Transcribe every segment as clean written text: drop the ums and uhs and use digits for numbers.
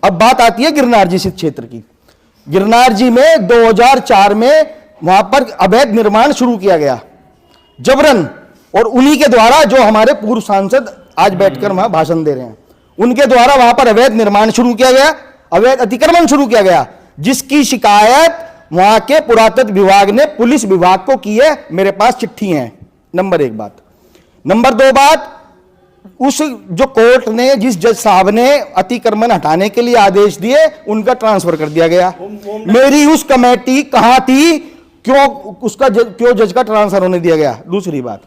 अब बात आती है गिरनार जी क्षेत्र की। गिरनार जी में 2004 में वहां पर अवैध निर्माण शुरू किया गया जबरन, और उन्हीं के द्वारा, जो हमारे पूर्व सांसद आज बैठकर वहां भाषण दे रहे हैं, उनके द्वारा वहां पर अवैध निर्माण शुरू किया गया, अवैध अतिक्रमण शुरू किया गया, जिसकी शिकायत वहां के पुरातत्व विभाग ने पुलिस विभाग को की है। मेरे पास चिट्ठी है। नंबर 1 बात। नंबर 2 बात, उस जो कोर्ट ने, जिस जज साहब ने अतिक्रमण हटाने के लिए आदेश दिए, उनका ट्रांसफर कर दिया गया। मेरी उस कमेटी कहां थी? क्यों जज का ट्रांसफर होने दिया गया? दूसरी बात।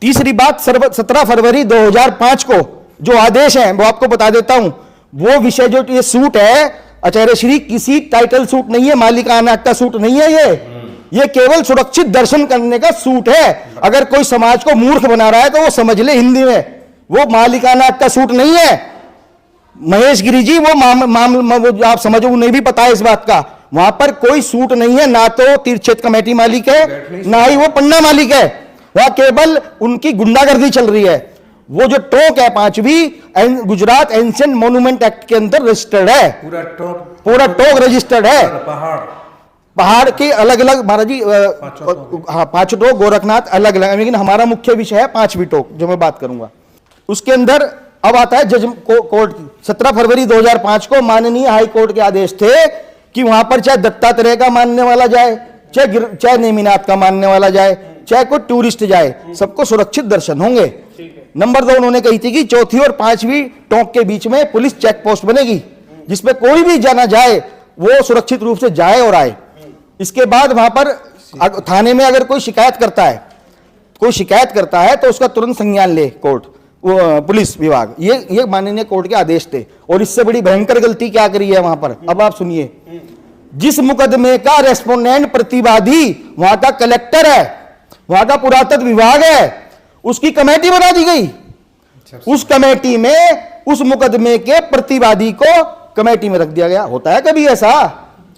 तीसरी बात, 17 फरवरी 2005 को जो आदेश है वो आपको बता देता हूं। वो विषय जो ये सूट है आचार्य श्री, किसी टाइटल सूट नहीं है, मालिकाना हक का सूट नहीं है, ये केवल सुरक्षित दर्शन करने का सूट है। अगर कोई समाज को मूर्ख बना रहा है तो वो समझ ले हिंदी में, वो मालिकाना हक का सूट नहीं है। महेश गिरी जी, वो मामला आप समझो, उन्हें भी पता है इस बात का। वहां पर कोई सूट नहीं है, ना तो तीर्थ क्षेत्र कमेटी मालिक है, ना ही वो पन्ना मालिक है। वहां केवल उनकी गुंडागर्दी चल रही है। वो जो टोक है 5वीं गुजरात एंशिएंट मॉन्यूमेंट एक्ट के अंदर रजिस्टर्ड है, पूरा टोक रजिस्टर्ड है। पहाड़ के अलग अलग महाराज जी, हाँ 5 टोक गोरखनाथ अलग अलग, लेकिन हमारा मुख्य विषय है 5वीं टोक जो मैं बात करूंगा। उसके अंदर अब आता है जज कोर्ट की। 17 फरवरी 2005 को माननीय हाई कोर्ट के आदेश थे कि वहां पर चाहे दत्तात्रेय का मानने वाला जाए, चाहे नेमिनाथ का मानने वाला जाए, चाहे कोई टूरिस्ट जाए, सबको सुरक्षित दर्शन होंगे। नंबर 2 उन्होंने कही थी कि 4थी और 5वीं टोंक के बीच में पुलिस चेक पोस्ट बनेगी, जिसपे कोई भी जाना जाए वो सुरक्षित रूप से जाए और आए। इसके बाद वहां पर थाने में अगर कोई शिकायत करता है तो उसका तुरंत संज्ञान ले कोर्ट, पुलिस विभाग। ये माननीय कोर्ट के आदेश थे। और इससे बड़ी भयंकर गलती क्या करी है वहां पर, अब आप सुनिए। जिस मुकदमे का रेस्पोंडेंट प्रतिवादी वहां का कलेक्टर है, वहां का पुरातत्व विभाग है, उसकी कमेटी बना दी गई। उस कमेटी में उस मुकदमे के प्रतिवादी को कमेटी में रख दिया गया। होता है कभी ऐसा?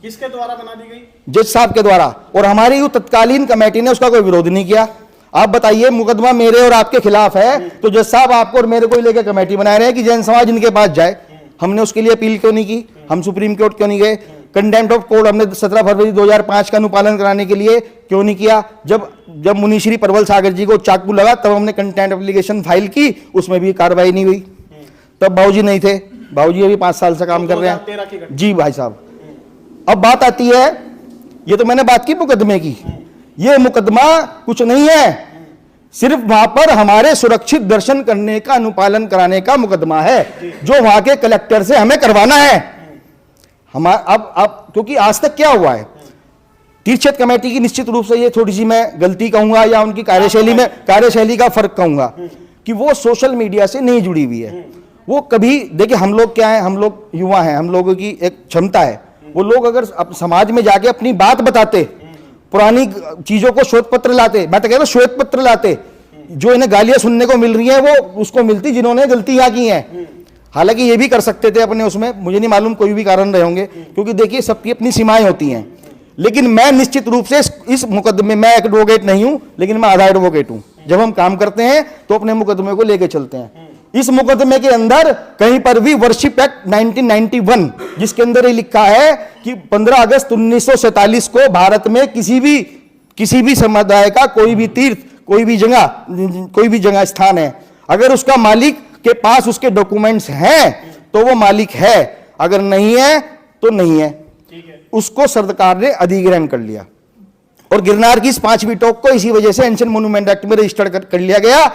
किसके द्वारा बना दी गई? जज साहब के द्वारा। और हमारी तत्कालीन कमेटी ने उसका कोई विरोध नहीं किया। आप बताइए, मुकदमा मेरे और आपके खिलाफ है, तो जज साहब आपको और मेरे को ही लेकर कमेटी बना रहे हैं कि जैन समाज इनके पास जाए। हमने उसके लिए अपील क्यों नहीं की? हम सुप्रीम कोर्ट क्यों नहीं गए? कंटेम्प्ट ऑफ कोर्ट हमने 17 फरवरी 2005 का अनुपालन कराने के लिए क्यों नहीं किया? जब मुनीश्री प्रबल सागर जी को चाकू लगा तब हमने कंटेम्प्ट एप्लीकेशन फाइल की, उसमें भी कार्रवाई नहीं हुई। तब बाबूजी नहीं थे, बाबूजी अभी 5 साल से काम कर रहे हैं। जी भाई साहब। अब बात आती है, ये तो मैंने बात की मुकदमे की, ये मुकदमा कुछ नहीं है, सिर्फ वहां पर हमारे सुरक्षित दर्शन करने का अनुपालन कराने का मुकदमा है, जो वहां के कलेक्टर से हमें करवाना है। अब क्योंकि आज तक क्या हुआ है, तीर्थ क्षेत्र कमेटी की निश्चित रूप से ये थोड़ी सी मैं गलती कहूंगा या उनकी कार्यशैली का फर्क कहूंगा कि वो सोशल मीडिया से नहीं जुड़ी हुई है। वो कभी, देखिए हम लोग क्या है, हम लोग युवा हैं, हम लोगों की एक क्षमता है, वो लोग अगर समाज में जाके अपनी बात बताते, पुरानी चीजों को श्वेत पत्र लाते, मैं तो कह रहा हूं श्वेत पत्र लाते, जो इन्हें गालियां सुनने को मिल रही हैं वो उसको मिलती जिन्होंने गलतियां की हैं। हालांकि ये भी कर सकते थे अपने उसमें, मुझे नहीं मालूम कोई भी कारण रहे होंगे, क्योंकि देखिए सबकी अपनी सीमाएं होती हैं। लेकिन मैं निश्चित रूप से इस मुकदमे, मैं एडवोकेट नहीं हूं, लेकिन मैं आधा एडवोकेट हूं। जब हम काम करते हैं तो अपने मुकदमे को लेके चलते हैं। इस मुकदमे के अंदर कहीं पर भी वर्शिप एक्ट 1991, जिसके अंदर ये लिखा है कि 15 अगस्त 1947 को भारत में किसी भी समुदाय का कोई भी तीर्थ, कोई भी जगह स्थान है, अगर उसका मालिक के पास उसके डॉक्यूमेंट्स हैं तो वो मालिक है, अगर नहीं है तो नहीं है। उसको सरकार ने अधिग्रहण कर लिया और गिरनार की इस 5वीं टोक को इसी वजह से एंशिएंट मॉन्यूमेंट एक्ट में रजिस्टर्ड कर लिया गया।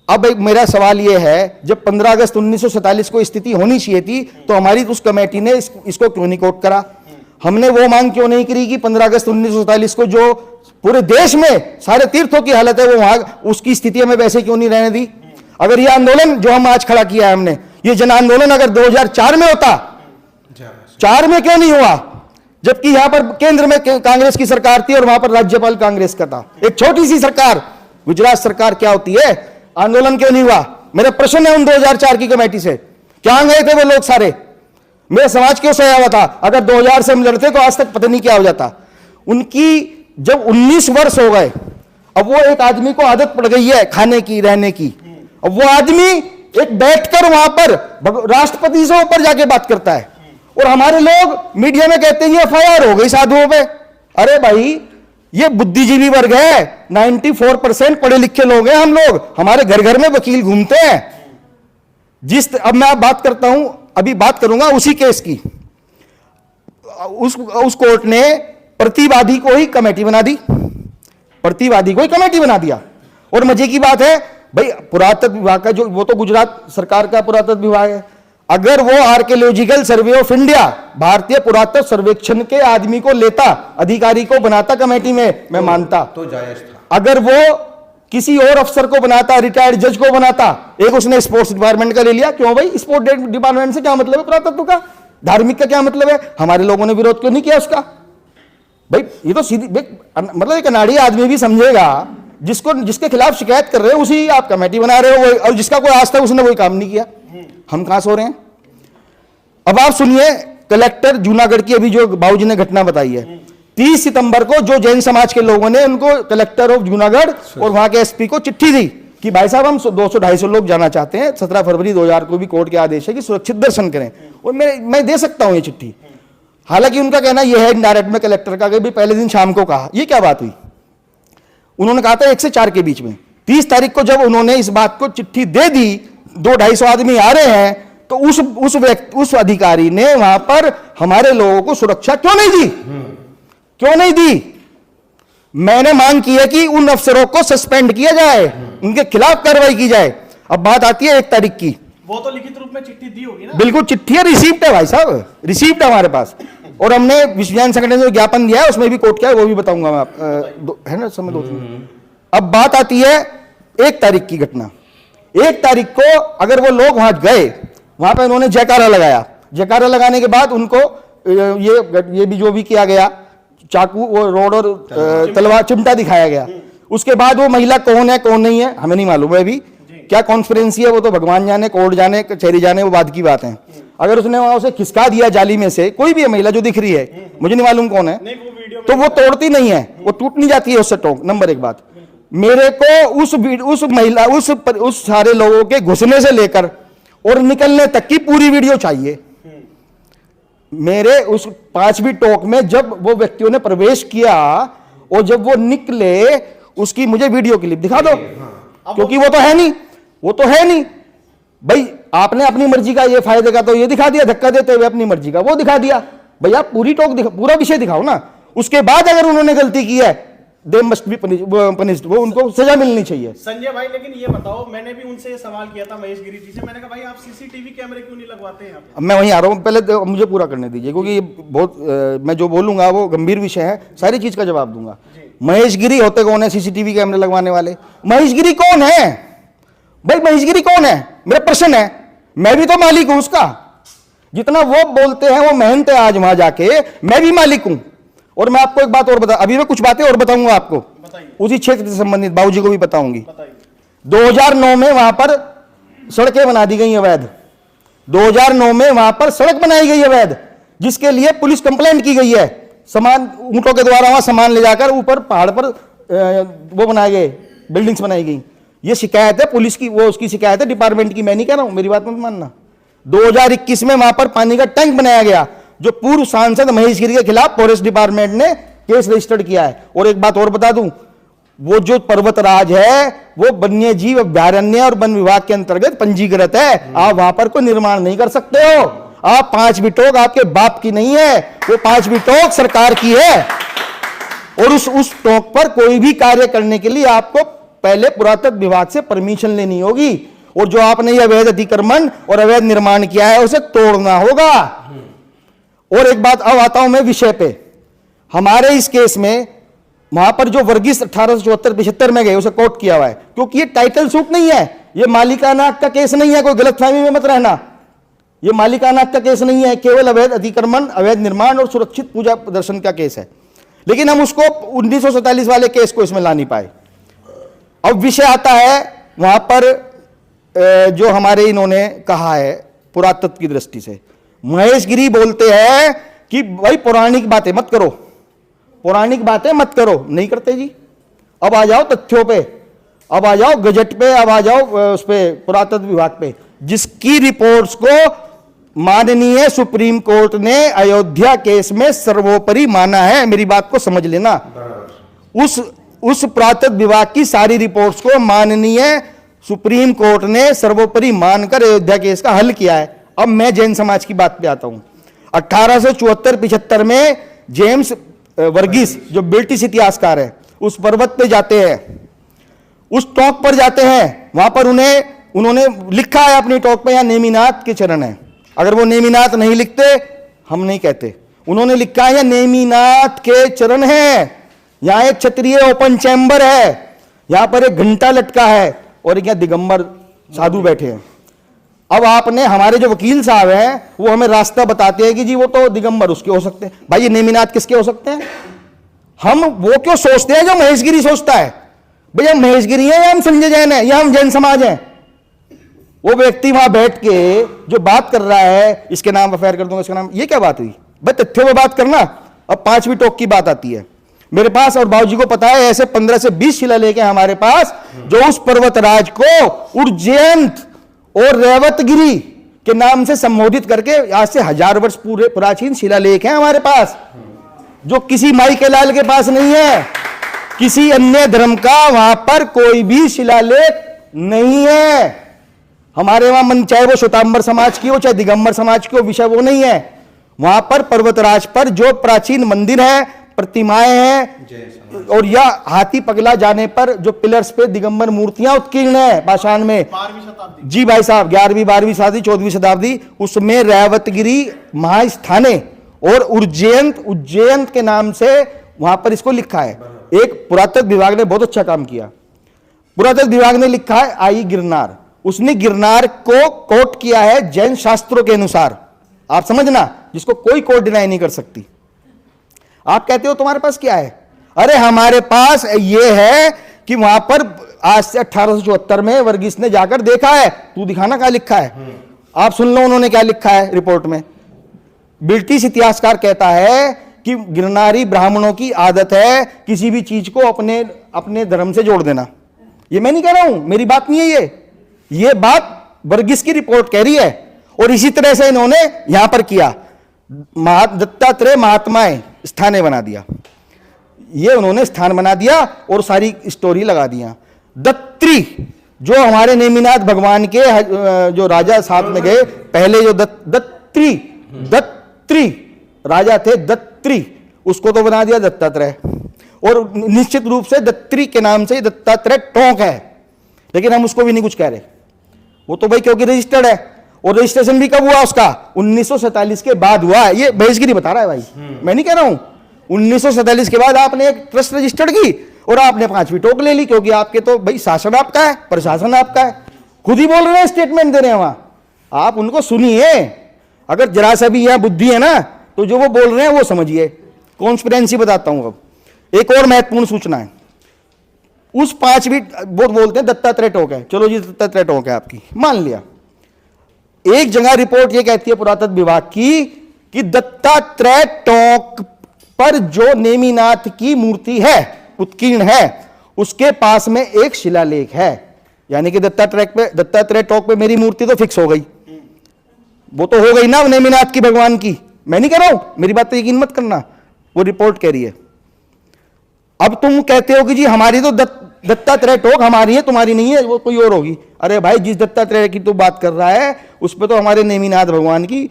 अब एक मेरा सवाल यह है, जब 15 अगस्त 1947 को स्थिति होनी चाहिए थी तो हमारी उस कमेटी ने इसको क्यों नहीं कोर्ट करा? हमने वो मांग क्यों नहीं करी कि 15 अगस्त 1947 को जो पूरे देश में सारे तीर्थों की हालत है वो वहां उसकी स्थिति हमें वैसे क्यों नहीं रहने दी? अगर ये आंदोलन जो हम आज खड़ा किया है हमने, ये जन आंदोलन अगर 2004 में होता, 4 में क्यों नहीं हुआ? जबकि यहां पर केंद्र में कांग्रेस की सरकार थी और वहां पर राज्यपाल कांग्रेस का था, एक छोटी सी सरकार, गुजरात सरकार क्या होती है, आंदोलन क्यों नहीं हुआ? मेरा प्रश्न है उन 2004 की कमेटी से, क्या गए थे वो लोग सारे? मेरा समाज क्यों सोया हुआ था? अगर 2000 से हम लड़ते तो आज तक पता नहीं क्या हो जाता। उनकी जब 19 वर्ष हो गए, अब वो एक आदमी को आदत पड़ गई है खाने की, रहने की, अब वो आदमी एक बैठकर वहां पर राष्ट्रपति से ऊपर जाके बात करता है। और हमारे लोग मीडिया में कहते हैं एफआईआर हो गई साधुओं पे। अरे भाई, ये बुद्धिजीवी वर्ग है, 94% पढ़े लिखे लोग हैं हम लोग, हमारे घर घर में वकील घूमते हैं। अब मैं बात करता हूं, अभी बात करूंगा उसी केस की। उस कोर्ट ने प्रतिवादी को ही कमेटी बना दी, प्रतिवादी को ही कमेटी बना दिया। और मजे की बात है भाई, पुरातत्व विभाग का जो, वो तो गुजरात सरकार का पुरातत्व विभाग है, अगर वो आर्कियोलॉजिकल सर्वे ऑफ इंडिया, भारतीय पुरातत्व सर्वेक्षण के आदमी को लेता, अधिकारी को बनाता कमेटी में, मैं मानता तो जायज था। अगर वो किसी और अफसर को बनाता, रिटायर्ड जज को बनाता, एक उसने स्पोर्ट्स डिपार्टमेंट का ले लिया। क्यों भाई, स्पोर्ट्स डिपार्टमेंट से क्या मतलब है पुरातत्व का, धार्मिक का क्या मतलब है? हमारे लोगों ने विरोध क्यों नहीं किया उसका? भाई ये तो सीधी मतलब एक अनाड़ी आदमी भी समझेगा, जिसके खिलाफ शिकायत कर रहे हो उसी आप कमेटी बना रहे हो, और जिसका कोई आज तक उसने कोई काम नहीं किया। हम कहां सो रहे हैं? अब आप सुनिए, कलेक्टर जूनागढ़ की अभी जो बाबूजी ने घटना बताई है, 30 सितंबर को जो जैन समाज के लोगों ने उनको कलेक्टर ऑफ जूनागढ़ और वहां के एसपी को चिट्ठी दी कि भाई साहब हम 200-250 लोग जाना चाहते हैं, 17 फरवरी 2000 को भी कोर्ट के आदेश है कि सुरक्षित दर्शन करें, और मैं दे सकता हूं ये चिट्ठी। हालांकि उनका कहना यह है इनडायरेक्ट में कलेक्टर का, कि भी पहले दिन शाम को कहा। ये क्या बात हुई? उन्होंने कहा था 1 से 4 के बीच में। 30 तारीख को जब उन्होंने इस बात को चिट्ठी दे दी, 200-250 आदमी आ रहे हैं, तो उस अधिकारी ने वहां पर हमारे लोगों को सुरक्षा क्यों नहीं दी? क्यों नहीं दी? मैंने मांग की है कि उन अफसरों को सस्पेंड किया जाए, उनके खिलाफ कार्रवाई की जाए। अब बात आती है 1 तारीख की। वो तो लिखित रूप में चिट्ठी दी होगी ना? बिल्कुल चिट्ठी है, रिसीप्ट है भाई साहब, रिसीप्ट है हमारे पास। और हमने विश्वविद्यालय संगठन ने जो ज्ञापन दिया है उसमें भी कोर्ट क्या है वो भी बताऊंगा मैं है ना समय 2-3। अब बात आती है 1 तारीख की घटना। 1 तारीख को अगर वो लोग वहां गए, वहां पे उन्होंने जयकारा लगाया, जयकारा लगाने के बाद उनको ये भी जो भी किया गया, चाकू और रोड और तलवार चिमटा दिखाया गया। उसके बाद वो महिला कौन है कौन नहीं है हमें नहीं मालूम है, अभी क्या कॉन्फ्रेंसी है वो तो भगवान जाने, कोर्ट जाने, कचहरी जाने, वो बाद की बात है। अगर उसने वहां उसे खिसका दिया जाली में से, कोई भी महिला जो दिख रही है, मुझे नहीं मालूम कौन है, तो वो तोड़ती नहीं है, वो टूट नहीं जाती है उससे टोक। नंबर 1 बात, मेरे को उस महिला उस सारे लोगों के घुसने से लेकर और निकलने तक की पूरी वीडियो चाहिए। मेरे उस 5वीं टोक में जब वो व्यक्तियों ने प्रवेश किया और जब वो निकले, उसकी मुझे वीडियो क्लिप दिखा दो, क्योंकि वो तो है नहीं, वो तो है नहीं भाई। आपने अपनी मर्जी का ये फायदे का तो ये दिखा दिया, धक्का देते हुए अपनी मर्जी का वो दिखा दिया। भैया पूरी टोक दिखा, पूरा विषय दिखाओ ना। उसके बाद अगर उन्होंने गलती की है, दे मस्ट बी पनिश्ड, वो उनको सजा मिलनी चाहिए। संजय भाई, लेकिन ये बताओ, मैंने भी उनसे ये सवाल किया था महेश गिरी जी से, मैंने कहा भाई आप सीसीटीवी कैमरे क्यों नहीं लगवाते हैं? अब मैं वहीं आ रहा हूँ, पहले तो मुझे पूरा करने दीजिए, क्योंकि बहुत मैं जो बोलूंगा वो गंभीर विषय है, सारी चीज का जवाब दूंगा। महेश गिरी होते कौन है सीसीटीवी कैमरे लगवाने वाले? महेश गिरी कौन है भाई? महेश गिरी कौन है? मेरा प्रश्न है, मैं भी तो मालिक हूं उसका। जितना वो बोलते हैं वो मेहनत है, आज वहां जाके मैं भी मालिक हूं। और मैं आपको एक बात और बता, अभी मैं कुछ बातें और बताऊंगा आपको उसी क्षेत्र से संबंधित, बाबूजी को भी बताऊंगी। 2009 में वहां पर सड़कें बना दी गई अवैध, 2009 में वहां पर सड़क बनाई गई अवैध, जिसके लिए पुलिस कंप्लेंट की गई है। सामान ऊंटों के द्वारा वहां सामान ले जाकर ऊपर पहाड़ पर वो बनाए गए, बिल्डिंग्स बनाई गई। ये शिकायत है पुलिस की, वो उसकी शिकायत है डिपार्टमेंट की, मैं नहीं कह रहा हूं, मेरी बात मत मानना। 2021 में वहां पर पानी का टैंक बनाया गया, जो पूर्व सांसद महेश गिरी के खिलाफ फॉरेस्ट डिपार्टमेंट ने केस रजिस्टर्ड किया है। और एक बात और बता दूं, वो जो पर्वतराज है वो वन्य जीव अभ्यारण्य और वन विभाग के अंतर्गत पंजीकृत है। आप वहां पर कोई निर्माण नहीं कर सकते हो। आप 5वीं टोक आपके बाप की नहीं है, वो 5वीं टोक सरकार की है। और उस टोक पर कोई भी कार्य करने के लिए आपको पहले पुरातत्व विभाग से परमिशन लेनी होगी, और जो आपने ये अवैध अतिक्रमण और अवैध निर्माण किया है उसे तोड़ना होगा। और एक बात अब आता हूं मैं विषय पे। हमारे इस केस में वहां पर जो वर्गीस 1874-75 में गए उसे कोर्ट किया हुआ है, क्योंकि ये टाइटल सूट नहीं है, ये मालिकाना हक का केस नहीं है, कोई गलतफहमी में मत रहना। ये मालिकाना हक का केस नहीं है, केवल अवैध अतिक्रमण, अवैध निर्माण और सुरक्षित पूजा प्रदर्शन का केस है। लेकिन हम उसको 1947 वाले केस को इसमें ला नहीं पाए। अब विषय आता है वहां पर जो हमारे इन्होंने कहा है पुरातत्व की दृष्टि से, महेश गिरी बोलते हैं कि भाई पौराणिक बातें मत करो, पौराणिक बातें मत करो। नहीं करते जी। अब आ जाओ तथ्यों पे, अब आ जाओ गजट पे, अब आ जाओ उस पे पुरातत्व विभाग पे। जिसकी रिपोर्ट्स को माननीय सुप्रीम कोर्ट ने अयोध्या केस में सर्वोपरि माना है। मेरी बात को समझ लेना। उस पुरातत्व विभाग की सारी रिपोर्ट्स को माननीय सुप्रीम कोर्ट ने सर्वोपरि मानकर अयोध्या केस का हल किया है। अब मैं जैन समाज की बात पे आता हूं। 1874-75 में जेम्स वर्गीस, जो ब्रिटिश इतिहासकार है, उस पर्वत पे जाते हैं, उस टॉक पर जाते हैं। वहां पर उन्होंने लिखा है अपनी टॉक पे, यहां नेमिनाथ के चरण है। अगर वो नेमिनाथ नहीं लिखते, हम नहीं कहते। उन्होंने लिखा है नेमिनाथ के चरण है। यहां एक क्षत्रिय ओपन चैम्बर है, यहां पर एक घंटा लटका है और एक दिगंबर साधु बैठे हैं। अब आपने, हमारे जो वकील साहब हैं, वो हमें रास्ता बताते हैं कि जी वो तो दिगंबर उसके हो सकते हैं। भाई ये नेमिनाथ किसके हो सकते हैं? हम वो क्यों सोचते हैं जो महेशगिरी सोचता है? भैया हम महेशगिरी हैं या हम संजय जैन है या हम जैन समाज हैं? वो व्यक्ति वहां बैठ के जो बात कर रहा है, इसके नाम अफेयर कर दूंगा, इसका नाम, ये क्या बात हुई? भाई तथ्यों में बात करना। अब 5वीं टोक की बात आती है मेरे पास, और बाबूजी को पता है, ऐसे 15 से 20 शिलालेख हैं हमारे पास जो उस पर्वतराज को उज्जैंत और रेवतगिरी के नाम से संबोधित करके, आज से 1000 वर्ष पूरे प्राचीन शिलालेख हैं हमारे पास, जो किसी माई के लाल के पास नहीं है। किसी अन्य धर्म का वहां पर कोई भी शिलालेख नहीं है। हमारे वहां मन, चाहे वो श्वेतांबर समाज की हो चाहे दिगंबर समाज की हो, विषय वो नहीं है। वहां पर पर्वतराज पर जो प्राचीन मंदिर है, प्रतिमाएं हैं, और या हाथी पगला जाने पर जो पिलर्स पे दिगंबर मूर्तियां उत्कीर्ण है पाषाण में, 12वीं शताब्दी। जी भाई साहब, 11वीं 12वीं शताब्दी 14वीं शताब्दी, उसमें रेवतगिरी महास्थाने और उज्जैन के नाम से वहां पर इसको लिखा है। एक पुरातत्व विभाग ने बहुत अच्छा काम किया। पुरातत्व विभाग ने लिखा है आई गिरनार, उसने गिरनार को कोट किया है जैन शास्त्रों के अनुसार। आप समझना, जिसको कोई कोर्ट डिनाई नहीं कर सकती। आप कहते हो तुम्हारे पास क्या है? अरे हमारे पास ये है कि वहां पर आज से 1874 में वर्गीस ने जाकर देखा है। तू दिखाना क्या लिखा है। आप सुन लो उन्होंने क्या लिखा है रिपोर्ट में। ब्रिटिश इतिहासकार कहता है कि गिरनारी ब्राह्मणों की आदत है किसी भी चीज को अपने धर्म से जोड़ देना। ये मैं नहीं कह रहा हूं, मेरी बात नहीं है ये बात वर्गीस की रिपोर्ट कह रही है। और इसी तरह से इन्होंने यहां पर किया, दत्तात्रेय महात्माएं स्थाने बना दिया। ये उन्होंने स्थान बना दिया और सारी स्टोरी लगा दिया। दत्त्री, जो हमारे नेमिनाथ भगवान के जो राजा साथ में गए पहले, जो दत्त्री राजा थे, दत्त्री, उसको तो बना दिया दत्तात्रेय। और निश्चित रूप से दत्त्री के नाम से दत्तात्रेय टोंक है, लेकिन हम उसको भी नहीं कुछ कह रहे। वो तो भाई क्योंकि रजिस्टर्ड है, और रजिस्ट्रेशन भी कब हुआ उसका? 1947 के बाद हुआ है। ये महेशगिरी बता रहा है भाई, मैं नहीं कह रहा हूं। 1947 के बाद आपने एक ट्रस्ट रजिस्टर्ड की और आपने 5वीं टोक ले ली, क्योंकि आपके तो भाई शासन आपका है, प्रशासन आपका है। खुद ही बोल रहे हैं, स्टेटमेंट दे रहे हैं वहां, आप उनको सुनिए। अगर जरा सा भी यह बुद्धि है ना, तो जो वो बोल रहे हैं वो समझिए। कॉन्स्पिरेंसी बताता हूं। अब एक और महत्वपूर्ण सूचना है। उस 5वीं, वो बोलते हैं दत्तात्रेय टोक है, चलो जी दत्तात्रेय टोक है आपकी, मान लिया। एक जगह रिपोर्ट ये कहती है पुरातत्व विभाग की कि दत्तात्रेय टोक पर जो नेमिनाथ की मूर्ति है, उत्कीर्ण है, उसके पास में एक शिलालेख है। यानी कि दत्तात्रेय टोक पे मेरी मूर्ति तो फिक्स हो गई, वो तो हो गई ना नेमिनाथ की, भगवान की। मैं नहीं कह रहा हूं, मेरी बात पे यकीन मत करना, वो रिपोर्ट कह रही है। अब तुम कहते हो कि जी हमारी तो दत्तात्रेय टोक हमारी है, तुम्हारी नहीं है, वो कोई और होगी। अरे भाई, जिस दत्तात्रेय की तू बात कर रहा है उस पर तो हमारे नेमिनाथ भगवान की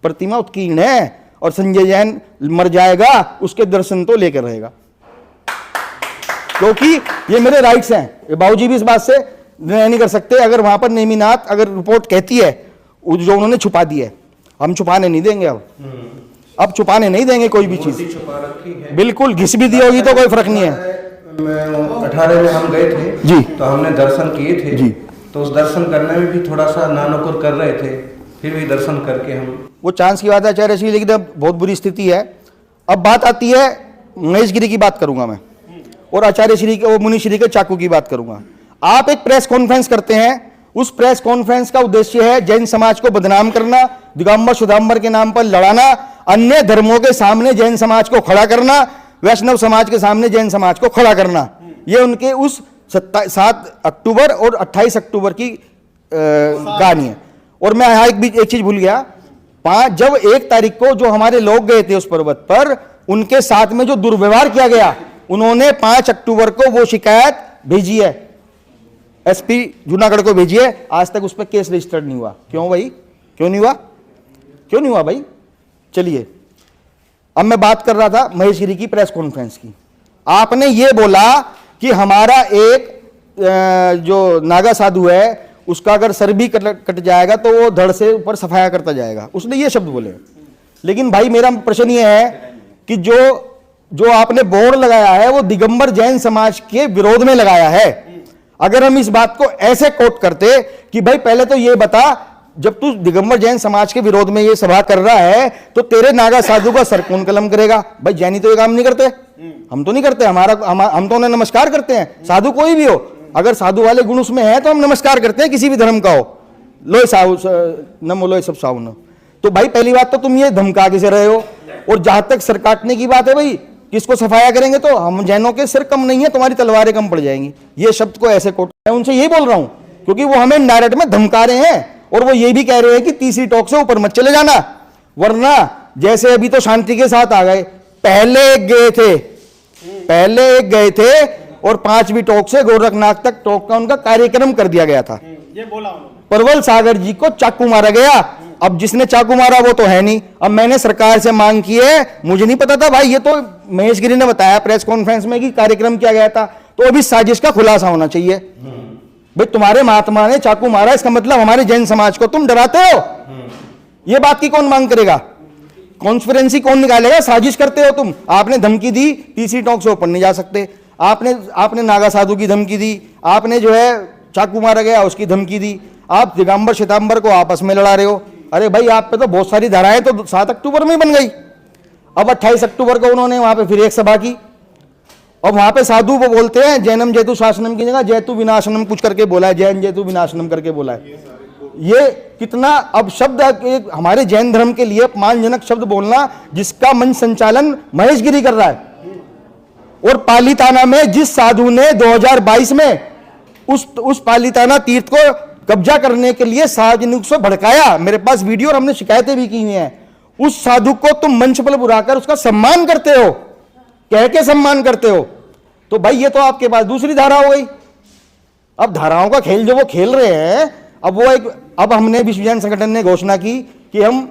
प्रतिमा उत्कीर्ण है, और संजय जैन मर जाएगा उसके दर्शन तो लेकर रहेगा, क्योंकि ये मेरे राइट्स हैं। बाबूजी भी इस बात से निर्णय नहीं कर सकते। अगर वहां पर नेमिनाथ अगर रिपोर्ट कहती है, जो उन्होंने छुपा दी है, हम छुपाने नहीं देंगे। अब छुपाने नहीं देंगे कोई भी चीज, छुपा रखी है। बिल्कुल, घिस भी दी होगी तो कोई फर्क नहीं है। 18 में हम गए थे जी, तो हमने दर्शन किए थे जी। तो उस दर्शन करने में भी थोड़ा सा नानुकुर कर रहे थे, फिर भी दर्शन करके हम, वो चांस की बात है आचार्य श्री, लेकिन अब बहुत बुरी स्थिति है। अब बात आती है, महेशगिरी की बात करूंगा मैं, और आचार्य श्री के, मुनि श्री के चाकू की बात करूंगा। आप एक प्रेस कॉन्फ्रेंस करते हैं, उस प्रेस कॉन्फ्रेंस का उद्देश्य है जैन समाज को बदनाम करना, दिगंबर शुदांबर के नाम पर लड़ाना, अन्य धर्मों के सामने जैन समाज को खड़ा करना, वैष्णव समाज के सामने जैन समाज को खड़ा करना। ये उनके उस 7 अक्टूबर और 28 अक्टूबर की कहानी है। और मैं यहाँ एक चीज भूल गया, जब 1 तारीख को जो हमारे लोग गए थे उस पर्वत पर, उनके साथ में जो दुर्व्यवहार किया गया, उन्होंने 5 अक्टूबर को वो शिकायत भेजी है, एसपी जूनागढ़ को भेजी है। आज तक उस पर केस रजिस्टर्ड नहीं हुआ। क्यों भाई, क्यों नहीं हुआ, क्यों नहीं हुआ भाई? चलिए, अब मैं बात कर रहा था महेश गिरी की प्रेस कॉन्फ्रेंस की। आपने ये बोला कि हमारा एक जो नागा साधु है उसका अगर सर भी कट जाएगा तो वो धड़ से ऊपर सफाया करता जाएगा, उसने ये शब्द बोले। लेकिन भाई मेरा प्रश्न ये है कि जो आपने बोर्ड लगाया है वो दिगंबर जैन समाज के विरोध में लगाया है। अगर हम इस बात को ऐसे कोट करते कि भाई पहले तो ये बता, जब तू दिगंबर जैन समाज के विरोध में ये सभा कर रहा है तो तेरे नागा साधु का सर कौन कलम करेगा? भाई जैनी तो ये काम नहीं करते, हम तो नहीं करते, हम तो उन्हें नमस्कार करते हैं। साधु कोई भी हो, अगर साधु वाले गुण उसमें है तो हम नमस्कार करते हैं, किसी भी धर्म का हो। लोय साहु नमो लोय सब साहु न। तो भाई पहली बात तो तुम ये धमका के से रहे हो। और जहां तक सर काटने की बात है, भाई किसको सफाया करेंगे तो हम जैनों के सिर कम नहीं है, तुम्हारी तलवारें कम पड़ जाएंगी। ये शब्द को ऐसे कोट, मैं उनसे यही बोल रहा हूं क्योंकि वो हमें डायरेक्ट में धमका रहे हैं और वो ये भी कह रहे हैं कि तीसरी टॉक से ऊपर मत चले जाना, वरना जैसे अभी तो शांति के साथ आ गए, पहले एक गए थे और 5वीं टॉक से गोरखनाथ तक टॉक का उनका कार्यक्रम कर दिया गया था। ये बोला उन्होंने। प्रबल सागर जी को चाकू मारा गया। अब जिसने चाकू मारा वो तो है नहीं। अब मैंने सरकार से मांग की है, मुझे नहीं पता था भाई, ये तो महेश गिरी ने बताया प्रेस कॉन्फ्रेंस में कि कार्यक्रम किया गया था, तो अभी साजिश का खुलासा होना चाहिए। भाई तुम्हारे महात्मा ने चाकू मारा, इसका मतलब हमारे जैन समाज को तुम डराते हो। ये बात की कौन मांग करेगा? कॉन्स्पिरेंसी कौन निकालेगा? साजिश करते हो तुम। आपने धमकी दी, तीसरी टॉक से ऊपर नहीं जा सकते। आपने नागा साधु की धमकी दी, आपने जो है चाकू मारा गया उसकी धमकी दी, आप दिगंबर श्वेतांबर को आपस में लड़ा रहे हो। अरे भाई आप पे तो बहुत सारी धाराएं तो 7 अक्टूबर में बन गई। अब 28 अक्टूबर को उन्होंने वहां पे फिर एक सभा की और वहां पे साधु वो बोलते हैं जैनम जैतु शासनम की जगह जैतु विनाशनम कुछ करके बोला है, जैन जैतु विनाशनम करके बोला है। ये कितना अब शब्द हमारे जैन धर्म के लिए अपमानजनक शब्द बोलना, जिसका मंच संचालन महेश गिरी कर रहा है। और पालीताना में जिस साधु ने 2022 में उस पालीताना तीर्थ को कब्जा करने के लिए सार्वजनिक से भड़काया, मेरे पास वीडियो और हमने शिकायतें भी की हुई हैं, उस साधु को तुम मंच पर बुलाकर उसका सम्मान करते हो, कह के सम्मान करते हो। तो भाई ये तो आपके पास दूसरी धारा हो गई। अब धाराओं का खेल जो वो खेल रहे हैं, अब हमने विश्व जैन संगठन ने घोषणा की कि हम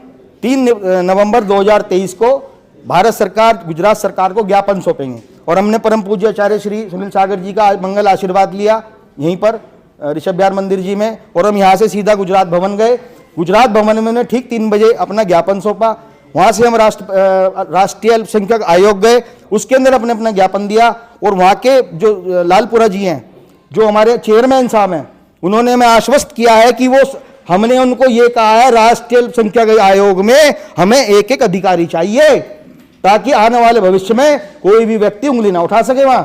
3 नवंबर 2023 को भारत सरकार, गुजरात सरकार को ज्ञापन सौंपेंगे। और हमने परम पूज्य आचार्य श्री सुनील सागर जी का मंगल आशीर्वाद लिया यहीं पर ऋषभ बिहार मंदिर जी में, और हम यहाँ से सीधा गुजरात भवन गए। गुजरात भवन में उन्होंने ठीक 3 बजे अपना ज्ञापन सौंपा। वहाँ से हम राष्ट्रीय अल्पसंख्यक आयोग गए, उसके अंदर अपने अपना ज्ञापन दिया। और वहाँ के जो लालपुरा जी हैं, जो हमारे चेयरमैन साहब हैं, उन्होंने हमें आश्वस्त किया है कि हमने उनको ये कहा है राष्ट्रीय अल्पसंख्यक आयोग में हमें एक अधिकारी चाहिए, ताकि आने वाले भविष्य में कोई भी व्यक्ति उंगली ना उठा सके वहां,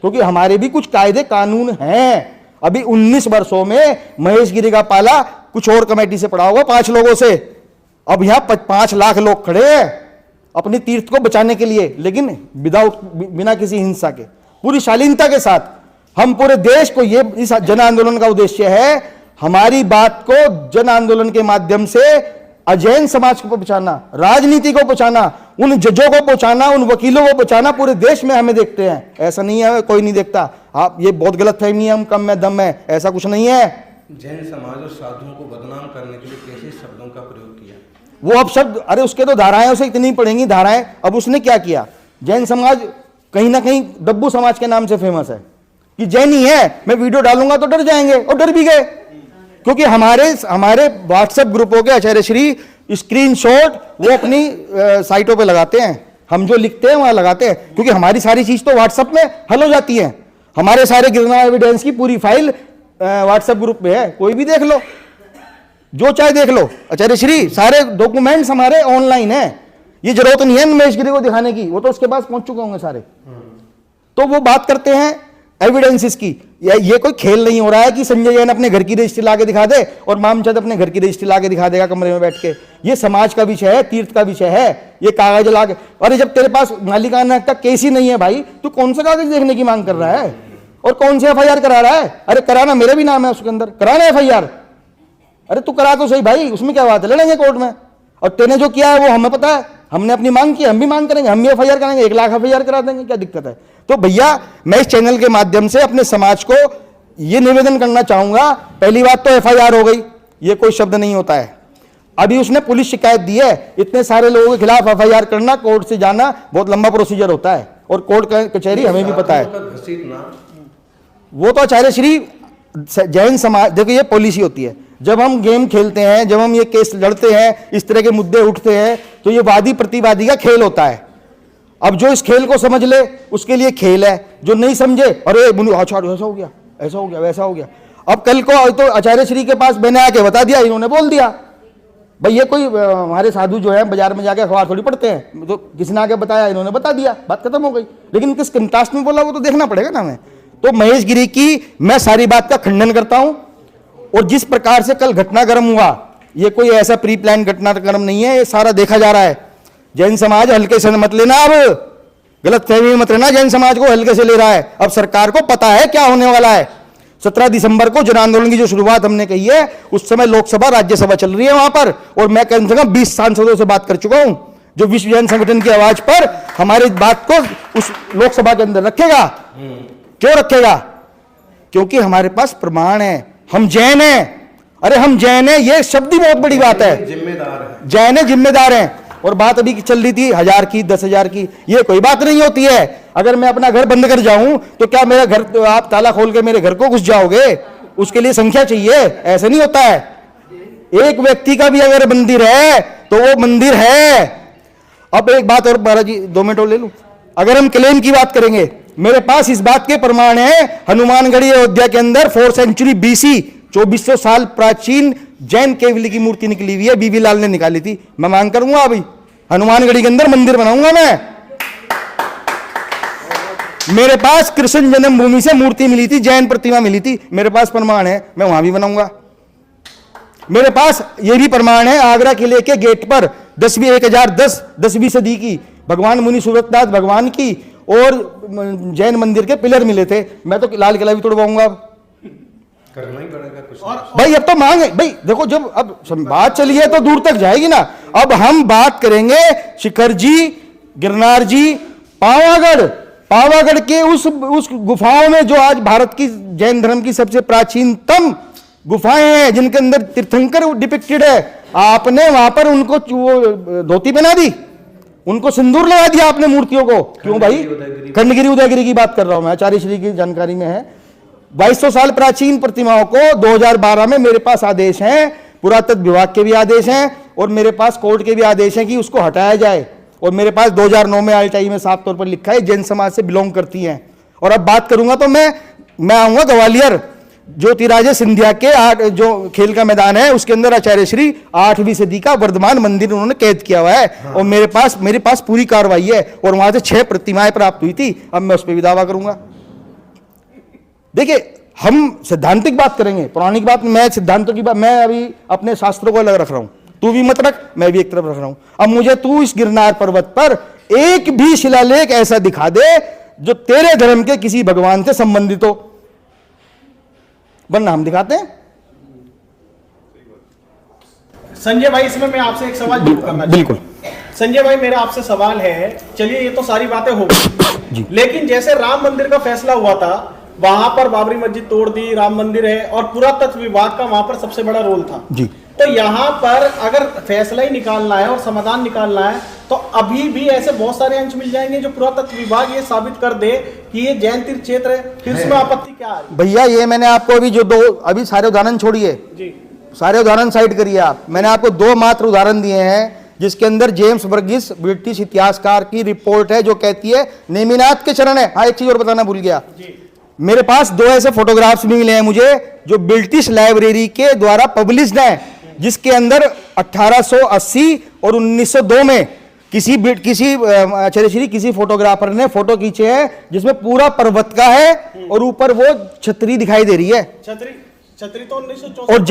क्योंकि हमारे भी कुछ कायदे कानून हैं। अभी 19 वर्षों में महेश गिरी का पाला कुछ और कमेटी से पड़ा होगा 5 लोगों से। अब यहां 5 लाख लोग खड़े हैं अपनी तीर्थ को बचाने के लिए, लेकिन बिना किसी हिंसा के, पूरी शालीनता के साथ। हम पूरे देश को इस जन आंदोलन का उद्देश्य है हमारी बात को जन आंदोलन के माध्यम से अजैन समाज को बचाना, राजनीति को बचाना, उन जजों को बचाना, उन वकीलों को बचाना। पूरे देश में हमें देखते हैं, ऐसा नहीं है कोई नहीं देखता। आप ये बहुत गलत फहमी है, हम कम में दम है, ऐसा कुछ नहीं है। जैन समाज और साधुओं को बदनाम करने के लिए कैसे शब्दों का प्रयोग किया? वो अब शब्द, अरे उसके तो धाराएं उसे इतनी पड़ेंगी धाराएं। अब उसने क्या किया? जैन समाज कहीं ना कहीं डब्बू समाज के नाम से फेमस है कि जैनी है, मैं वीडियो डालूंगा तो डर जाएंगे, और डर भी गए। क्योंकि हमारे व्हाट्सएप ग्रुपों के आचार्य श्री स्क्रीनशॉट वो अपनी साइटों पे लगाते हैं, हम जो लिखते हैं वहां लगाते हैं, क्योंकि हमारी सारी चीज तो व्हाट्सएप में हल हो जाती है। हमारे सारे गिरना एविडेंस की पूरी फाइल व्हाट्सएप ग्रुप पे है, कोई भी देख लो, जो चाहे देख लो। आचार्य श्री सारे डॉक्यूमेंट्स हमारे ऑनलाइन है, ये जरूरत नहीं है महेश गिरी को दिखाने की, वो तो उसके पास पहुंच चुके होंगे सारे। तो वो बात करते हैं एविडेंसेस की। ये कोई खेल नहीं हो रहा है कि संजय जैन अपने घर की रजिस्ट्री लाके दिखा दे और मामचंद अपने घर की रजिस्ट्री लाके दिखा देगा कमरे में बैठ के। ये समाज का विषय है, तीर्थ का विषय है, ये कागज लाके। अरे जब तेरे पास मालिकाना का केस ही नहीं है भाई, तू कौन सा कागज देखने की मांग कर रहा है और कौन से FIR करा रहा है? अरे कराना, मेरे भी नाम है उसके अंदर, कराना FIR। अरे तू करा तो सही भाई, उसमें क्या बात है, लड़ेंगे कोर्ट में। और तेने जो किया है वो हमें पता है, हमने अपनी मांग की, हम भी मांग करेंगे, हम भी FIR करेंगे, 1 लाख FIR करा देंगे, क्या दिक्कत है। तो भैया मैं इस चैनल के माध्यम से अपने समाज को ये निवेदन करना चाहूंगा, पहली बात तो FIR हो गई, ये कोई शब्द नहीं होता है। अभी उसने पुलिस शिकायत दी है, इतने सारे लोगों के खिलाफ FIR करना, कोर्ट से जाना बहुत लंबा प्रोसीजर होता है, और कोर्ट कचहरी हमें भी पता है। वो तो आचार्य श्री जैन समाज, देखो ये पॉलिसी होती है, जब हम गेम खेलते हैं, जब हम ये केस लड़ते हैं, इस तरह के मुद्दे उठते हैं, तो ये वादी प्रतिवादी का खेल होता है। अब जो इस खेल को समझ ले उसके लिए खेल है, जो नहीं समझे अरे आचार्य ऐसा हो गया, ऐसा हो गया, वैसा हो गया। अब कल को तो आचार्य श्री के पास मैंने आके बता दिया, इन्होंने बोल दिया। भाई ये कोई हमारे साधु जो है बाजार में जाके अखबार थोड़ी पढ़ते हैं, तो किसने आके बताया, इन्होंने बता दिया, बात खत्म हो गई। लेकिन किस कंटेक्स्ट में बोला वो तो देखना पड़ेगा ना हमें। तो महेश गिरी की मैं सारी बात का खंडन करता हूं, और जिस प्रकार से कल घटनाक्रम हुआ, ये कोई ऐसा प्री प्लान घटनाक्रम नहीं है, ये सारा देखा जा रहा है। जैन समाज हल्के से मत लेना, अब गलत फहमी मत लेना, जैन समाज को हल्के से ले रहा है। अब सरकार को पता है क्या होने वाला है। 17 दिसंबर को जन आंदोलन की जो शुरुआत हमने कही है, उस समय लोकसभा राज्यसभा चल रही है वहां पर, और मैं कम से कम 20 सांसदों से बात कर चुका हूं, जो विश्व जैन संगठन की आवाज पर हमारी बात को उस लोकसभा के अंदर रखेगा। क्यों रखेगा? क्योंकि हमारे पास प्रमाण है, हम जैन हैं। अरे हम जैन हैं, ये शब्द ही बहुत बड़ी बात है, जिम्मेदार है, जैन है, जिम्मेदार हैं। और बात अभी चल रही थी 1000 की, 10,000 की, ये कोई बात नहीं होती है। अगर मैं अपना घर बंद कर जाऊं तो क्या मेरा घर, तो आप ताला खोल के मेरे घर को घुस जाओगे? उसके लिए संख्या चाहिए, ऐसे नहीं होता है। एक व्यक्ति का भी अगर मंदिर है तो वो मंदिर है। अब एक बात और महाराज जी 2 मिनट और ले लूं। अगर हम क्लेम की बात करेंगे, मेरे पास इस बात के प्रमाण है, हनुमानगढ़ी अयोध्या के अंदर 4th सेंचुरी BC 2400 साल प्राचीन जैन केवली की मूर्ति निकली हुई है, बीबी लाल ने निकाली थी। मैं मांग करूंगा अभी हनुमानगढ़ी के अंदर मंदिर बनाऊंगा मैं। मेरे पास कृष्ण जन्मभूमि से मूर्ति मिली थी, जैन प्रतिमा मिली थी, मेरे पास प्रमाण है, मैं वहां भी बनाऊंगा। मेरे पास यह भी प्रमाण है, आगरा किले के गेट पर 10वीं सदी की भगवान मुनि सूरतदास भगवान की और जैन मंदिर के पिलर मिले थे। मैं तो लाल किला भी तोड़वाऊंगा, करना ही पड़ेगा कुछ। भाई अब तो मांग है भाई। देखो जब अब बात चली है तो दूर तक जाएगी ना। अब हम बात करेंगे शिखर जी, गिरनार जी, पावागढ़ के उस गुफाओं में, जो आज भारत की जैन धर्म की सबसे प्राचीनतम गुफाएं हैं, जिनके अंदर तीर्थंकर डिपिक्टेड है। आपने वहां पर उनको धोती पहना दी, उनको सिंदूर लगा दिया आपने मूर्तियों को। क्यों भाई? खंडगिरी उदयगिरी की बात कर रहा हूं मैं, आचार्य श्री की जानकारी में है। 2200 साल प्राचीन प्रतिमाओं को 2012 में मेरे पास आदेश हैं, पुरातत्व विभाग के भी आदेश हैं और मेरे पास कोर्ट के भी आदेश हैं कि उसको हटाया जाए। और मेरे पास 2009 में RTI में साफ तौर पर लिखा है जैन समाज से बिलोंग करती हैं। और अब बात करूंगा तो मैं आऊंगा ग्वालियर, ज्योतिराजे सिंधिया के जो खेल का मैदान है उसके अंदर आचार्य श्री 8वीं सदी का वर्धमान मंदिर उन्होंने कैद किया हुआ है। हाँ। और मेरे पास पूरी कार्रवाई है और वहां से 6 प्रतिमाएं प्राप्त हुई थी। अब मैं उस पर भी दावा करूंगा। देखिए हम सैद्धांतिक बात करेंगे, पौराणिक बात, मैं सिद्धांतों की बात, मैं अभी अपने शास्त्रों को अलग रख रहा हूं, तू भी मत रख, मैं भी एक तरफ रख रहा हूं। अब मुझे तू इस गिरनार पर्वत पर एक भी शिलालेख ऐसा दिखा दे जो तेरे धर्म के किसी भगवान से संबंधित हो, वरना हम दिखाते हैं। संजय भाई इसमें मैं आपसे एक सवाल जरूर करना बिल्कुल संजय भाई, मेरा आपसे सवाल है, चलिए ये तो सारी बातें हो गई, लेकिन जैसे राम मंदिर का फैसला हुआ था, वहां पर बाबरी मस्जिद तोड़ दी, राम मंदिर है और पुरातत्व विभाग का वहां पर सबसे बड़ा रोल था जी। तो यहाँ पर अगर फैसला ही निकालना है और समाधान निकालना है तो अभी भी ऐसे बहुत सारे अंश मिल जाएंगे जो पुरातत्व विभाग ये साबित कर दे कि ये जैन तीर्थ क्षेत्र है, फिर उसमें आपत्ति क्या है? भैया ये मैंने आपको अभी जो अभी सारे उदाहरण छोड़िए जी, सारे उदाहरण साइड करिए आप। मैंने आपको 2 मात्र उदाहरण दिए हैं जिसके अंदर जेम्स वर्गीस ब्रिटिश इतिहासकार की रिपोर्ट है जो कहती है नेमिनाथ के चरण है। हाँ एक चीज और बताना भूल गया, मेरे पास 2 ऐसे फोटोग्राफ्स भी मिले हैं मुझे जो ब्रिटिश लाइब्रेरी के द्वारा पब्लिश्ड हैं, जिसके अंदर 1880 और 1902 में किसी आचार्य श्री किसी फोटोग्राफर ने फोटो खींचे हैं जिसमें पूरा पर्वत का है और ऊपर वो छतरी दिखाई दे रही है। छतरी तो 1964 और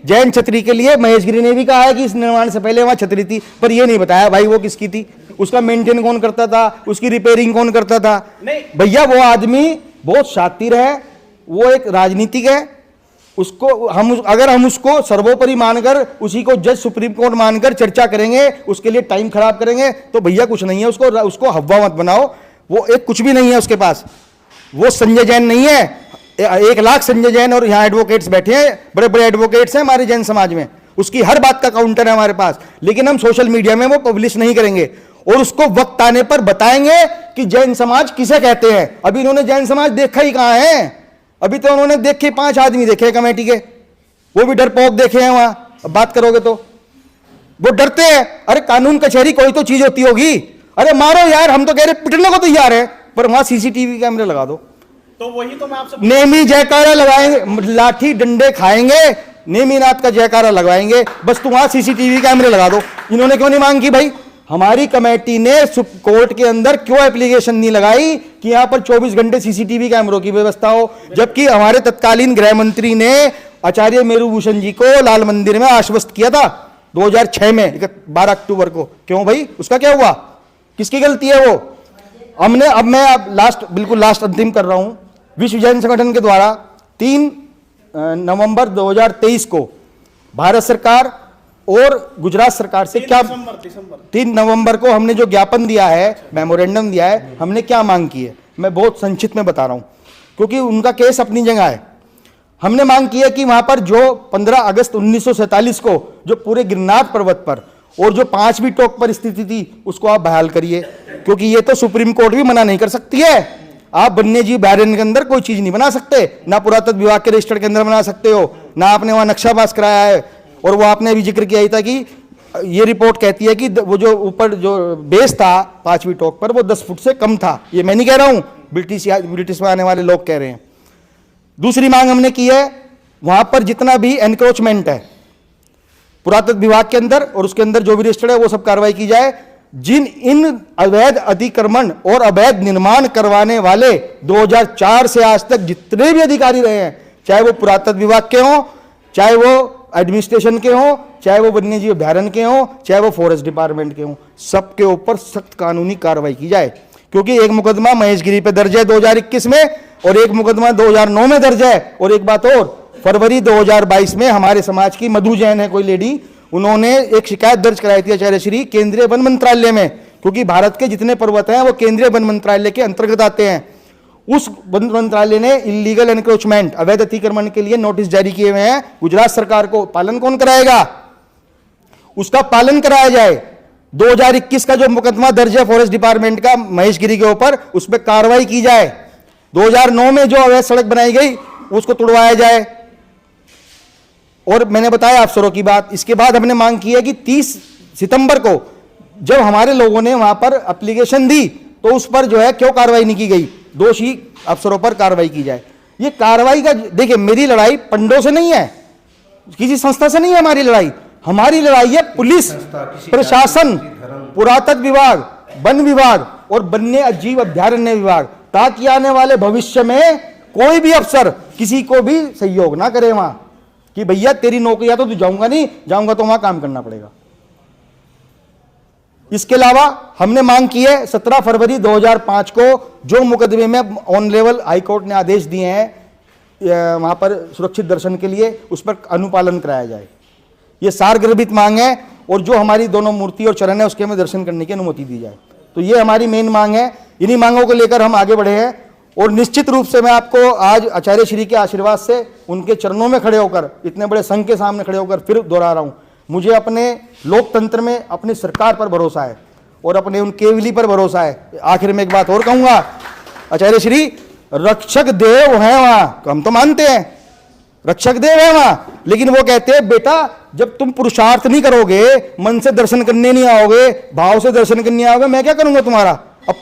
जैन छतरी के लिए महेश गिरी ने भी कहा है कि इस निर्माण से पहले वहां छतरी थी, पर ये नहीं बताया भाई वो किसकी थी, उसका मेंटेन कौन करता था, उसकी रिपेयरिंग कौन करता था। नहीं भैया वो आदमी बहुत शातिर है, वो एक राजनीतिक है उसको अगर हम उसको सर्वोपरि मानकर उसी को जज सुप्रीम कोर्ट मानकर चर्चा करेंगे, उसके लिए टाइम खराब करेंगे, तो भैया कुछ नहीं है। उसको हवा मत बनाओ, वो एक कुछ भी नहीं है उसके पास। वो संजय जैन नहीं है, 1 लाख संजय जैन और यहाँ एडवोकेट्स बैठे हैं, बड़े बड़े एडवोकेट्स हैं हमारे जैन समाज में, उसकी हर बात का काउंटर है हमारे पास। लेकिन हम सोशल मीडिया में वो पब्लिश नहीं करेंगे और उसको वक्त आने पर बताएंगे कि जैन समाज किसे कहते हैं। अभी इन्होंने जैन समाज देखा ही कहां है? अभी तो उन्होंने देखे 5 आदमी देखे कमेटी के, वो भी डरपोक देखे हैं वहां। अब बात करोगे तो वो डरते हैं। अरे कानून कचहरी कोई तो चीज होती होगी, अरे मारो यार, हम तो कह रहे पिटने को तैयार है, पर वहां सीसीटीवी कैमरे लगा दो। तो वही तो मैं आपसे नेमी जयकारा लगाएंगे, लाठी डंडे खाएंगे, नेमीनाथ का जयकारा लगवाएंगे, बस तुम वहां सीसीटीवी कैमरे लगा दो। इन्होंने क्यों नहीं मांग की भाई? हमारी कमेटी ने कोर्ट के अंदर क्यों एप्लीकेशन नहीं लगाई कि यहां पर 24 घंटे सीसीटीवी कैमरों की व्यवस्था हो? जबकि हमारे तत्कालीन गृह मंत्री ने आचार्य मेरुभूषण जी को लाल मंदिर में आश्वस्त किया था 2006 में 12 अक्टूबर को। क्यों भाई, उसका क्या हुआ? किसकी गलती है वो? हमने अब मैं बिल्कुल लास्ट अंतिम कर रहा हूं। विश्व जैन संगठन के द्वारा 3 नवंबर 2023 को भारत सरकार और गुजरात सरकार से क्या, 3 नवंबर को हमने जो ज्ञापन दिया है, मेमोरेंडम दिया है, हमने क्या मांग की है, मैं बहुत संक्षिप्त में बता रहा हूं क्योंकि उनका केस अपनी जगह है। हमने मांग की है कि वहां पर जो 15 अगस्त 1947 को जो पूरे गिरनार पर्वत पर और जो 5वीं टोक पर स्थिति थी उसको आप बहाल करिए, क्योंकि ये तो सुप्रीम कोर्ट भी मना नहीं कर सकती है। आप वन्य जीव अभयारण्य के अंदर कोई चीज नहीं बना सकते, ना पुरातत्व विभाग के रजिस्टर के अंदर बना सकते हो, ना आपने वहां नक्शा पास कराया है। और वो आपने अभी जिक्र किया ही था कि ये रिपोर्ट कहती है कि वो जो ऊपर जो बेस था 5वीं टोक पर वो 10 फुट से कम था। ये मैं नहीं कह रहा हूं, ब्रिटिश में आने वाले लोग कह रहे हैं। दूसरी मांग हमने की है, वहां पर जितना भी एनक्रोचमेंट है पुरातत्व विभाग के अंदर और उसके अंदर जो भी रजिस्टर्ड है वो सब कार्रवाई की जाए। जिन इन अवैध अतिक्रमण और अवैध निर्माण करवाने वाले 2004 से आज तक जितने भी अधिकारी रहे हैं, चाहे वो पुरातत्व विभाग के हों, चाहे वो एडमिनिस्ट्रेशन के हों, चाहे वो वन्यजीव अभयारण्य के हों, चाहे वो फॉरेस्ट डिपार्टमेंट के हों, सबके ऊपर सख्त कानूनी कार्रवाई की जाए। क्योंकि एक मुकदमा महेशगिरी पे दर्ज है 2021 में और एक मुकदमा 2009 में दर्ज है। और एक बात और, फरवरी 2022 में हमारे समाज की मधु जैन है कोई लेडी, उन्होंने एक शिकायत दर्ज कराई थी आचार्य श्री केंद्रीय वन मंत्रालय में, क्योंकि भारत के जितने पर्वत हैं वो केंद्रीय वन मंत्रालय के अंतर्गत आते हैं। उस वन मंत्रालय ने इलीगल एनक्रोचमेंट अवैध अतिक्रमण के लिए नोटिस जारी किए हुए हैं। गुजरात सरकार को पालन कौन कराएगा? उसका पालन कराया जाए। 2021 का जो मुकदमा दर्ज है फॉरेस्ट डिपार्टमेंट का महेशगिरी के ऊपर, उस पर कार्रवाई की जाए। 2009 में जो अवैध सड़क बनाई गई उसको तुड़वाया जाए। और मैंने बताया अफसरों की बात। इसके बाद हमने मांग की है कि 30 सितंबर को जब हमारे लोगों ने वहां पर एप्लीकेशन दी तो उस पर जो है क्यों कार्रवाई नहीं की गई, दोषी अफसरों पर कार्रवाई की जाए। ये कार्रवाई का, देखिए मेरी लड़ाई पंडों से नहीं है, किसी संस्था से नहीं है हमारी लड़ाई है पुलिस प्रशासन, पुरातत्व विभाग, वन विभाग और वन्य जीव अभयारण्य विभाग, ताकि आने वाले भविष्य में कोई भी अफसर किसी को भी सहयोग ना करे वहां कि भैया तेरी नौकरी तो तू जाऊंगा तो वहां काम करना पड़ेगा। इसके अलावा हमने मांग की है 17 फरवरी 2005 को जो मुकदमे में ऑन लेवल हाईकोर्ट ने आदेश दिए हैं वहां पर सुरक्षित दर्शन के लिए, उस पर अनुपालन कराया जाए। ये सारगर्भित मांग है। और जो हमारी दोनों मूर्ति और चरण है उसके में दर्शन करने की अनुमति दी जाए। तो ये हमारी मेन मांग है। इन्हीं मांगों को लेकर हम आगे बढ़े हैं। और निश्चित रूप से मैं आपको आज आचार्य श्री के आशीर्वाद से उनके चरणों में खड़े होकर, इतने बड़े संघ के सामने खड़े होकर फिर दोहरा रहा हूं, मुझे अपने लोकतंत्र में अपनी सरकार पर भरोसा है और अपने उन केवली पर भरोसा है। आखिर में एक बात और कहूंगा, आचार्य श्री रक्षक देव हैं वहां, हम तो मानते हैं रक्षक देव है वहां, लेकिन वो कहते हैं बेटा जब तुम पुरुषार्थ नहीं करोगे, मन से दर्शन करने नहीं आओगे, भाव से दर्शन करने आओगे, मैं क्या करूंगा तुम्हारा। अब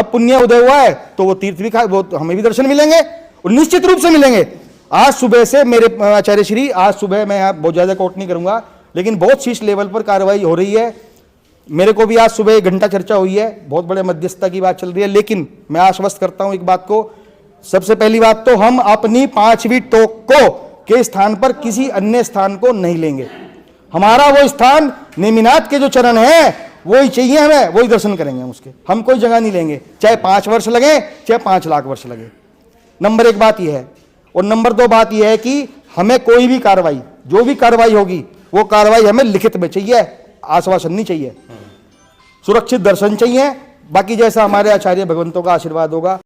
पुण्य उदय हुआ है तो वो तीर्थ भी वो हमें भी दर्शन मिलेंगे और निश्चित रूप से मिलेंगे। आज सुबह से मेरे आचार्य श्री, आज सुबह मैं बहुत ज्यादा कोट नहीं करूंगा, लेकिन बहुत शीर्ष लेवल पर कार्रवाई हो रही है। मेरे को भी आज सुबह 1 घंटा चर्चा हुई है, बहुत बड़े मध्यस्थता की बात चल रही है। लेकिन मैं आश्वस्त करता हूं एक बात को, सबसे पहली बात तो हम अपनी 5वीं टोक को के स्थान पर किसी अन्य स्थान को नहीं लेंगे। हमारा वो स्थान नेमिनाथ के जो चरण है वही चाहिए हमें, वही दर्शन करेंगे हम उसके, हम कोई जगह नहीं लेंगे, चाहे 5 वर्ष लगे चाहे 5 लाख वर्ष लगे। नंबर 1 बात यह है। और नंबर 2 बात यह है कि हमें कोई भी कार्रवाई, जो भी कार्रवाई होगी वो कार्रवाई हमें लिखित में चाहिए, आश्वासन नहीं चाहिए, सुरक्षित दर्शन चाहिए। बाकी जैसा हमारे आचार्य भगवंतों का आशीर्वाद होगा